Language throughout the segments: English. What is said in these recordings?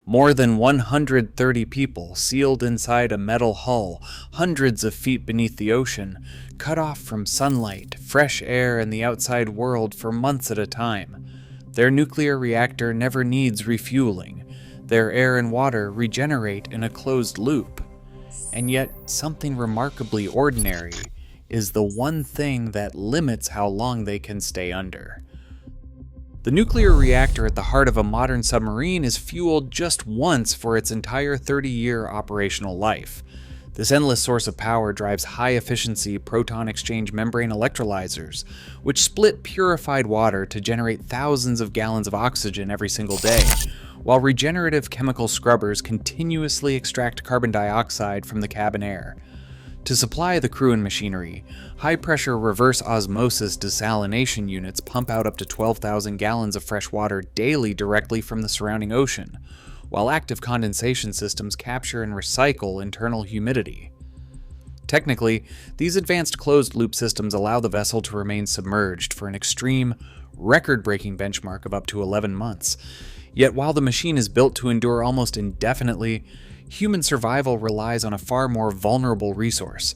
More than 130 people sealed inside a metal hull, hundreds of feet beneath the ocean, cut off from sunlight, fresh air, and the outside world for months at a time. Their nuclear reactor never needs refueling. Their air and water regenerate in a closed loop. And yet, something remarkably ordinary is the one thing that limits how long they can stay under. The nuclear reactor at the heart of a modern submarine is fueled just once for its entire 30-year operational life. This endless source of power drives high-efficiency proton exchange membrane electrolyzers, which split purified water to generate thousands of gallons of oxygen every single day, while regenerative chemical scrubbers continuously extract carbon dioxide from the cabin air. To supply the crew and machinery, high-pressure reverse osmosis desalination units pump out up to 12,000 gallons of fresh water daily directly from the surrounding ocean, while active condensation systems capture and recycle internal humidity. Technically, these advanced closed-loop systems allow the vessel to remain submerged for an extreme, record-breaking benchmark of up to 11 months. Yet while the machine is built to endure almost indefinitely, human survival relies on a far more vulnerable resource.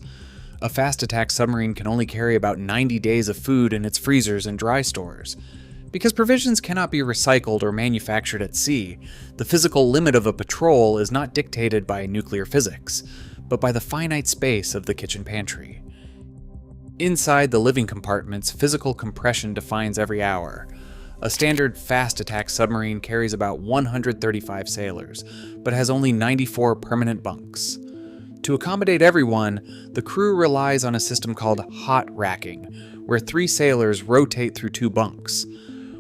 A fast-attack submarine can only carry about 90 days of food in its freezers and dry stores. Because provisions cannot be recycled or manufactured at sea, the physical limit of a patrol is not dictated by nuclear physics, but by the finite space of the kitchen pantry. Inside the living compartments, physical compression defines every hour. A standard fast-attack submarine carries about 135 sailors, but has only 94 permanent bunks. To accommodate everyone, the crew relies on a system called hot racking, where 3 sailors rotate through 2 bunks.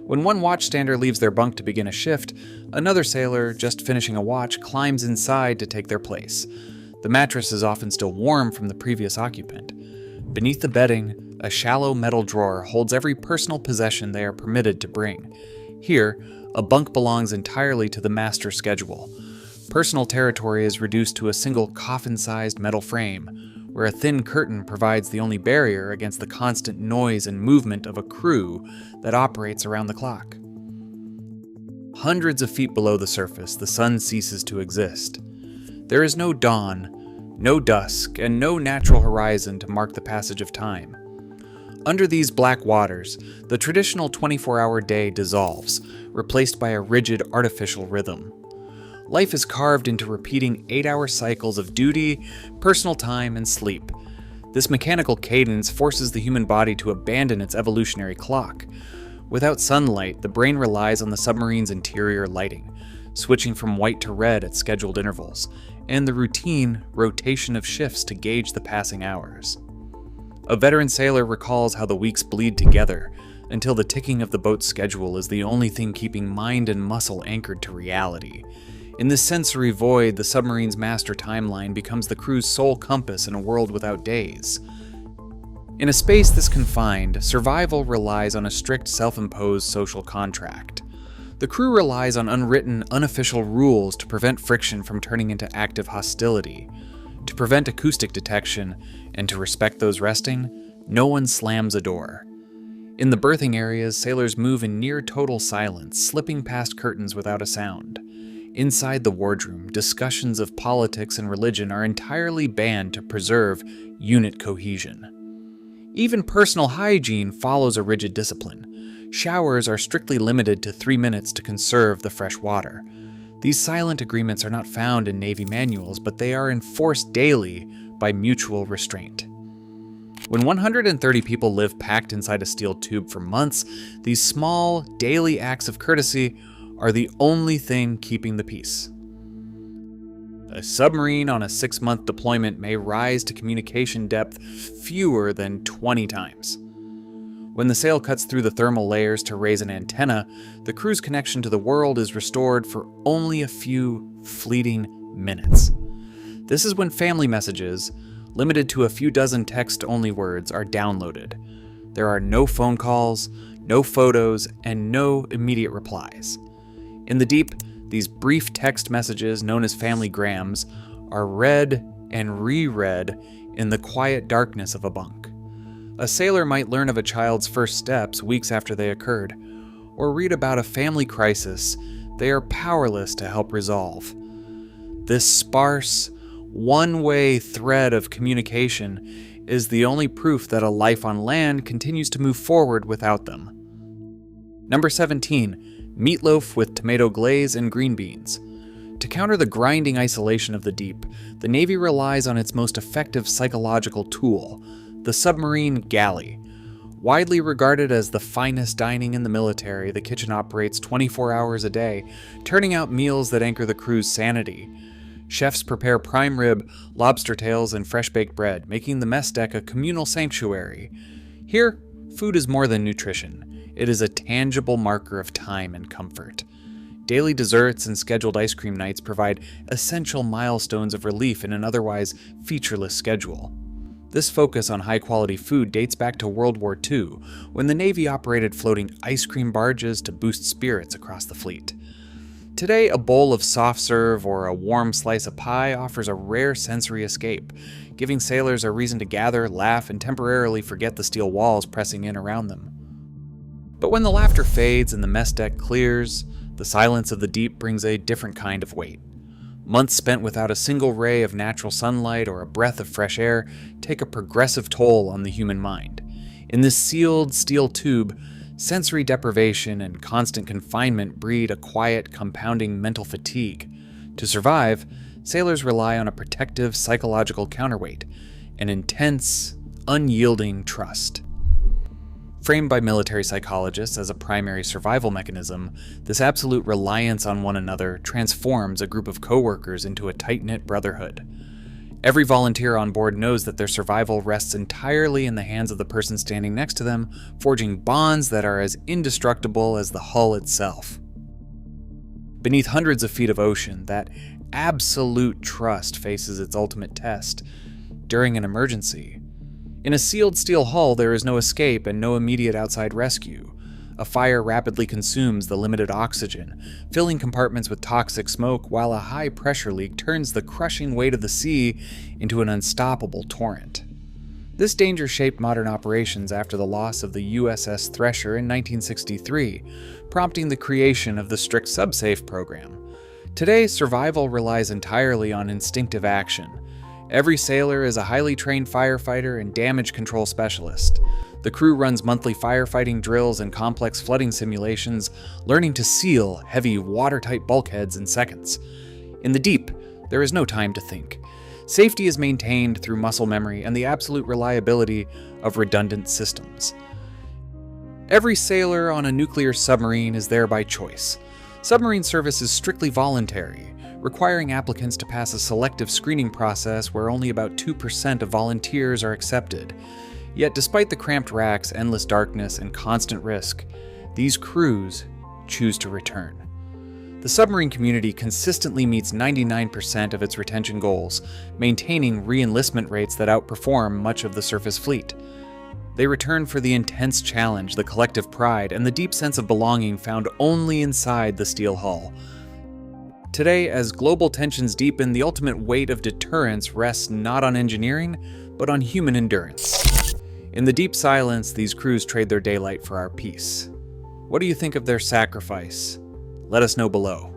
When one watchstander leaves their bunk to begin a shift, another sailor, just finishing a watch, climbs inside to take their place. The mattress is often still warm from the previous occupant. Beneath the bedding, a shallow metal drawer holds every personal possession they are permitted to bring. Here, a bunk belongs entirely to the master schedule. Personal territory is reduced to a single coffin-sized metal frame, where a thin curtain provides the only barrier against the constant noise and movement of a crew that operates around the clock. Hundreds of feet below the surface, the sun ceases to exist. There is no dawn, no dusk, and no natural horizon to mark the passage of time. Under these black waters, the traditional 24-hour day dissolves, replaced by a rigid artificial rhythm. Life is carved into repeating 8-hour cycles of duty, personal time, and sleep. This mechanical cadence forces the human body to abandon its evolutionary clock. Without sunlight, the brain relies on the submarine's interior lighting, switching from white to red at scheduled intervals, and the routine rotation of shifts to gauge the passing hours. A veteran sailor recalls how the weeks bleed together, until the ticking of the boat's schedule is the only thing keeping mind and muscle anchored to reality. In this sensory void, the submarine's master timeline becomes the crew's sole compass in a world without days. In a space this confined, survival relies on a strict self-imposed social contract. The crew relies on unwritten, unofficial rules to prevent friction from turning into active hostility. To prevent acoustic detection, and to respect those resting, no one slams a door. In the berthing areas, sailors move in near total silence, slipping past curtains without a sound. Inside the wardroom, discussions of politics and religion are entirely banned to preserve unit cohesion. Even personal hygiene follows a rigid discipline. Showers are strictly limited to 3 minutes to conserve the fresh water. These silent agreements are not found in Navy manuals, but they are enforced daily by mutual restraint. When 130 people live packed inside a steel tube for months, these small, daily acts of courtesy are the only thing keeping the peace. A submarine on a 6-month deployment may rise to communication depth fewer than 20 times. When the sail cuts through the thermal layers to raise an antenna, the crew's connection to the world is restored for only a few fleeting minutes. This is when family messages, limited to a few dozen text-only words, are downloaded. There are no phone calls, no photos, and no immediate replies. In the deep, these brief text messages, known as family grams, are read and reread in the quiet darkness of a bunk. A sailor might learn of a child's first steps weeks after they occurred, or read about a family crisis they are powerless to help resolve. This sparse, one-way thread of communication is the only proof that a life on land continues to move forward without them. Number 17. Meatloaf with tomato glaze and green beans. To counter the grinding isolation of the deep, the Navy relies on its most effective psychological tool, the submarine galley. Widely regarded as the finest dining in the military, the kitchen operates 24 hours a day, turning out meals that anchor the crew's sanity. Chefs prepare prime rib, lobster tails, and fresh-baked bread, making the mess deck a communal sanctuary. Here, food is more than nutrition. It is a tangible marker of time and comfort. Daily desserts and scheduled ice cream nights provide essential milestones of relief in an otherwise featureless schedule. This focus on high-quality food dates back to World War II, when the Navy operated floating ice cream barges to boost spirits across the fleet. Today, a bowl of soft serve or a warm slice of pie offers a rare sensory escape, giving sailors a reason to gather, laugh, and temporarily forget the steel walls pressing in around them. But when the laughter fades and the mess deck clears, the silence of the deep brings a different kind of weight. Months spent without a single ray of natural sunlight or a breath of fresh air take a progressive toll on the human mind. In this sealed steel tube, sensory deprivation and constant confinement breed a quiet, compounding mental fatigue. To survive, sailors rely on a protective psychological counterweight, an intense, unyielding trust. Framed by military psychologists as a primary survival mechanism, this absolute reliance on one another transforms a group of coworkers into a tight-knit brotherhood. Every volunteer on board knows that their survival rests entirely in the hands of the person standing next to them, forging bonds that are as indestructible as the hull itself. Beneath hundreds of feet of ocean, that absolute trust faces its ultimate test during an emergency. In a sealed steel hull, there is no escape and no immediate outside rescue. A fire rapidly consumes the limited oxygen, filling compartments with toxic smoke, while a high-pressure leak turns the crushing weight of the sea into an unstoppable torrent. This danger shaped modern operations after the loss of the USS Thresher in 1963, prompting the creation of the strict subsafe program. Today, survival relies entirely on instinctive action. Every sailor is a highly trained firefighter and damage control specialist. The crew runs monthly firefighting drills and complex flooding simulations, learning to seal heavy, watertight bulkheads in seconds. In the deep, there is no time to think. Safety is maintained through muscle memory and the absolute reliability of redundant systems. Every sailor on a nuclear submarine is there by choice. Submarine service is strictly voluntary, requiring applicants to pass a selective screening process where only about 2% of volunteers are accepted. Yet despite the cramped racks, endless darkness, and constant risk, these crews choose to return. The submarine community consistently meets 99% of its retention goals, maintaining re-enlistment rates that outperform much of the surface fleet. They return for the intense challenge, the collective pride, and the deep sense of belonging found only inside the steel hull. Today, as global tensions deepen, the ultimate weight of deterrence rests not on engineering, but on human endurance. In the deep silence, these crews trade their daylight for our peace. What do you think of their sacrifice? Let us know below.